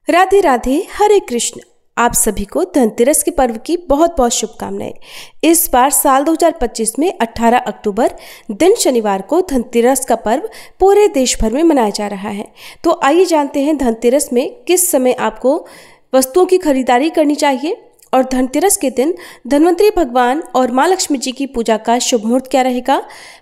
राधे राधे, हरे कृष्ण। आप सभी को धनतेरस के पर्व की बहुत बहुत शुभकामनाएं। इस बार साल 2025 में 18 अक्टूबर दिन शनिवार को धनतेरस का पर्व पूरे देश भर में मनाया जा रहा है। तो आइए जानते हैं धनतेरस में किस समय आपको वस्तुओं की खरीदारी करनी चाहिए और धनतेरस के दिन धन्वंतरी भगवान और माँ लक्ष्मी जी की पूजा का शुभ मुहूर्त क्या रहेगा,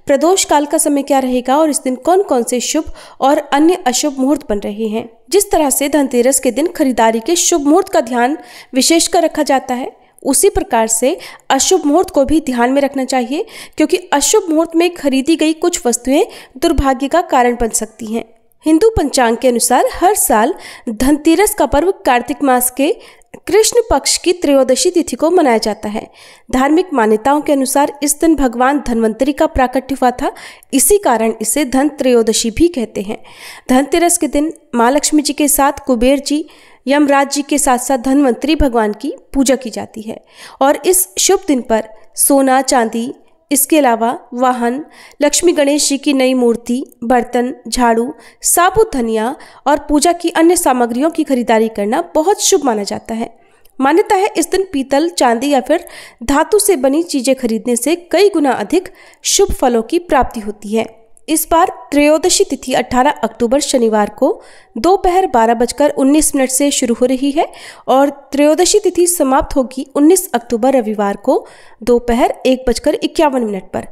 प्रदोष काल का समय क्या रहेगा और इस दिन कौन कौन से शुभ और अन्य अशुभ मुहूर्त बन रहे हैं। जिस तरह से धनतेरस के दिन खरीदारी के शुभ मुहूर्त का ध्यान विशेषकर रखा जाता है, उसी प्रकार से अशुभ मुहूर्त को भी ध्यान में रखना चाहिए, क्योंकि अशुभ मुहूर्त में खरीदी गई कुछ वस्तुएं दुर्भाग्य का कारण बन सकती हैं। हिंदू पंचांग के अनुसार हर साल धनतेरस का पर्व कार्तिक मास के कृष्ण पक्ष की त्रयोदशी तिथि को मनाया जाता है। धार्मिक मान्यताओं के अनुसार इस दिन भगवान धन्वंतरी का प्राकट्य हुआ था, इसी कारण इसे धन त्रयोदशी भी कहते हैं। धनतेरस के दिन माँ लक्ष्मी जी के साथ कुबेर जी, यमराज जी के साथ साथ धन्वंतरी भगवान की पूजा की जाती है और इस शुभ दिन पर सोना चांदी, इसके अलावा वाहन, लक्ष्मी गणेश जी की नई मूर्ति, बर्तन, झाड़ू, साबुत धनिया और पूजा की अन्य सामग्रियों की खरीदारी करना बहुत शुभ माना जाता है। मान्यता है इस दिन पीतल, चांदी या फिर धातु से बनी चीजें खरीदने से कई गुना अधिक शुभ फलों की प्राप्ति होती है। इस बार त्रयोदशी तिथि 18 अक्टूबर शनिवार को दोपहर 12:19 से शुरू हो रही है और त्रयोदशी तिथि समाप्त होगी 19 अक्टूबर रविवार को दोपहर 1:51 पर।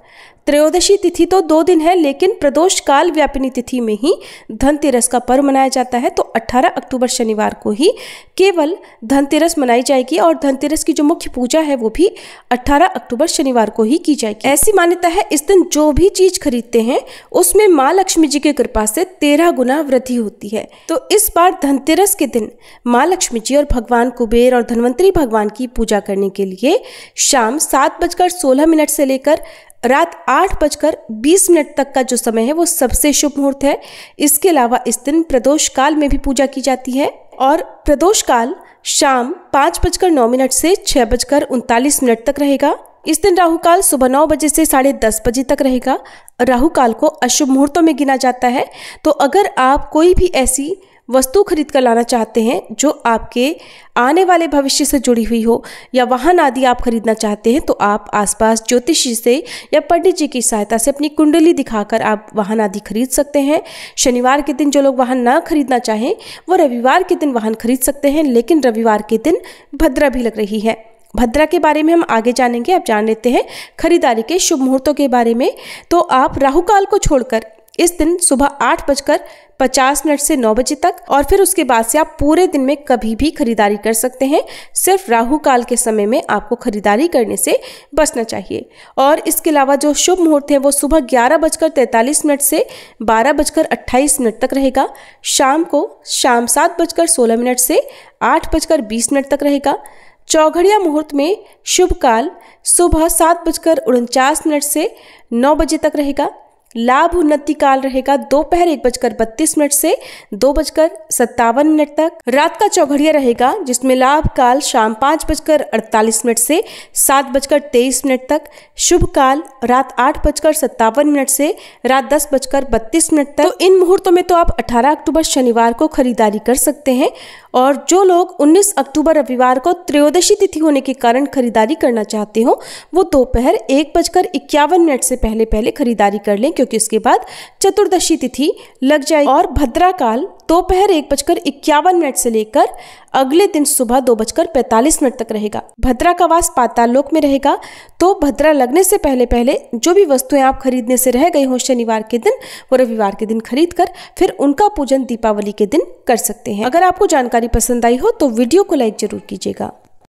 त्रयोदशी तिथि तो 2 दिन है, लेकिन प्रदोष काल व्यापिनी तिथि में ही धनतेरस का पर्व मनाया जाता है। तो 18 अक्टूबर शनिवार को ही केवल धनतेरस मनाई जाएगी और धनतेरस की जो मुख्य पूजा है वो भी 18 अक्टूबर शनिवार को ही की जाएगी। ऐसी मान्यता है इस दिन जो भी चीज खरीदते हैं उसमें माँ लक्ष्मी जी की कृपा से 13 गुना वृद्धि होती है। तो इस बार धनतेरस के दिन माँ लक्ष्मी जी और भगवान कुबेर और धन्वंतरी भगवान की पूजा करने के लिए शाम 7:16 से लेकर रात 8:20 तक का जो समय है वो सबसे शुभ मुहूर्त है। इसके अलावा इस दिन प्रदोष काल में भी पूजा की जाती है और प्रदोष काल शाम 5:09 से 6:39 तक रहेगा। इस दिन राहु काल सुबह 9 बजे से 10:30 बजे तक रहेगा। राहु काल को अशुभ मुहूर्तों में गिना जाता है। तो अगर आप कोई भी ऐसी वस्तु खरीद कर लाना चाहते हैं जो आपके आने वाले भविष्य से जुड़ी हुई हो या वाहन आदि आप खरीदना चाहते हैं, तो आप आसपास ज्योतिषी से या पंडित जी की सहायता से अपनी कुंडली दिखाकर आप वाहन आदि खरीद सकते हैं। शनिवार के दिन जो लोग वाहन ना खरीदना चाहें वो रविवार के दिन वाहन खरीद सकते हैं, लेकिन रविवार के दिन भद्रा भी लग रही है। भद्रा के बारे में हम आगे जानेंगे। अब जान लेते हैं खरीदारी के शुभ मुहूर्तों के बारे में। तो आप राहु काल को छोड़कर इस दिन सुबह 8:50 से 9 बजे तक और फिर उसके बाद से आप पूरे दिन में कभी भी खरीदारी कर सकते हैं। सिर्फ राहु काल के समय में आपको खरीदारी करने से बचना चाहिए। और इसके अलावा जो शुभ मुहूर्त है वो सुबह 11:43 से 12:28 तक रहेगा। शाम को शाम 7:16 से 8:20 तक रहेगा। चौघड़िया मुहूर्त में शुभ काल सुबह 7:49 से 9 बजे तक रहेगा। लाभ उन्नति काल रहेगा दोपहर 1:32 से 2:57 तक। रात का चौघड़िया रहेगा जिसमें लाभ काल शाम 5:48 से 7:23 तक। शुभ काल रात 8:57 से रात 10:32 तक। तो इन मुहूर्तों में तो आप 18 अक्टूबर शनिवार को खरीदारी कर सकते हैं और जो लोग 19 अक्टूबर रविवार को त्रयोदशी तिथि होने के कारण खरीदारी करना चाहते हो वो दोपहर 1:51 से पहले खरीदारी कर लें, क्योंकि इसके बाद चतुर्दशी तिथि लग जाएगी। और भद्रा काल दोपहर 1:51 से लेकर अगले दिन सुबह 2:45 तक रहेगा। भद्रा का वास पाताल लोक में रहेगा। तो भद्रा लगने से पहले जो भी वस्तुएं आप खरीदने से रह गए हो शनिवार के दिन, वो रविवार के दिन खरीद कर फिर उनका पूजन दीपावली के दिन कर सकते हैं। अगर आपको जानकारी पसंद आई हो तो वीडियो को लाइक जरूर कीजिएगा।